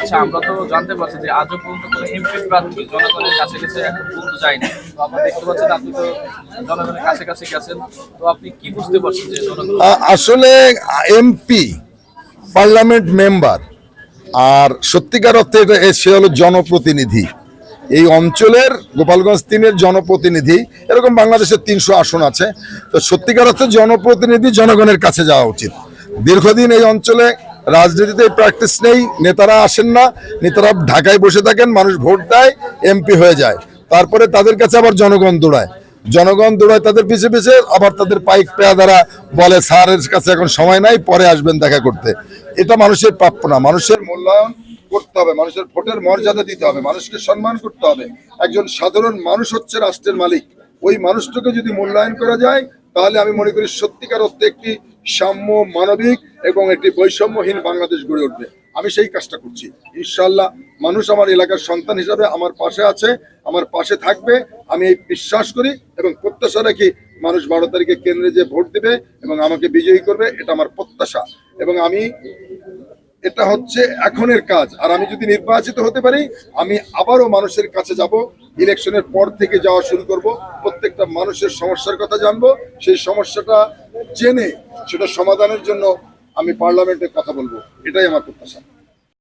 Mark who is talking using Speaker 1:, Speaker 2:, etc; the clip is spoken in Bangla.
Speaker 1: আচ্ছা, আমরা তো জানতে পারছি যে আজও পর্যন্ত কোনো এমপি প্রার্থী জনগণের কাছে গেছে এখন পর্যন্ত যায়নি। তো আমরা দেখতে পাচ্ছেন আপনি তো জনগণের কাছে কাছে গেছেন। তো আপনি কি বুঝতে পারছেন যে জনগণ
Speaker 2: আসলে এমপি পার্লামেন্ট মেম্বার আর সত্যিকার অর্থে সে হলো জনপ্রতিনিধি। এই অঞ্চলের গোপালগঞ্জ 3-এর জনপ্রতিনিধি, এরকম বাংলাদেশের 300 আসন আছে। তো সত্যিকার অর্থে জনপ্রতিনিধি জনগণের কাছে যাওয়া উচিত। দীর্ঘদিন এই অঞ্চলে রাজনীতিতে প্র্যাকটিস নেই, নেতারা আসেন না, নেতারা ঢাকায় বসে থাকেন, মানুষ ভোট দেয়, এমপি হয়ে যায়, তারপরে তাদের কাছে আবার জনগণ দৌড়ায় তাদের পিছে পিছে, আবার তাদের পাইক পেয়াদারা বলে স্যারের কাছে এখন সময় নাই, পরে আসবেন দেখা করতে। এটা মানুষের প্রাপ্য না। মানুষের মূল্যায়ন করতে হবে, মানুষের ভোটের মর্যাদা দিতে হবে, মানুষকে সম্মান করতে হবে। একজন সাধারণ মানুষ হচ্ছে রাষ্ট্রের মালিক। ওই মানুষটাকে যদি মূল্যায়ন করা যায়, তাহলে আমি মনে করি সত্যিকার অর্থে একটি সাম্য, মানবিক এবং একটি বৈষম্যহীন বাংলাদেশ গড়ে উঠবে। আমি সেই কাজটা করছি। ইনশাআল্লাহ মানুষ আমার এলাকার সন্তান হিসাবে আমার পাশে আছে, আমার পাশে থাকবে, আমি এই বিশ্বাস করি এবং প্রত্যাশা রাখি। মানুষ 12 তারিখে কেন্দ্রে যে ভোট দেবে এবং আমাকে বিজয়ী করবে, এটা আমার প্রত্যাশা। এবং এটা হচ্ছে এখনের কাজ। আর আমি যদি নির্বাচিত হতে পারি, আমি আবারও মানুষের কাছে যাব, ইলেকশনের পর থেকে যাওয়া শুরু করব, প্রত্যেকটা মানুষের সমস্যার কথা জানবো, সেই সমস্যাটা জেনে সেটা সমাধানের জন্য আমি পার্লামেন্টে কথা বলবো। এটাই আমার প্রত্যাশা।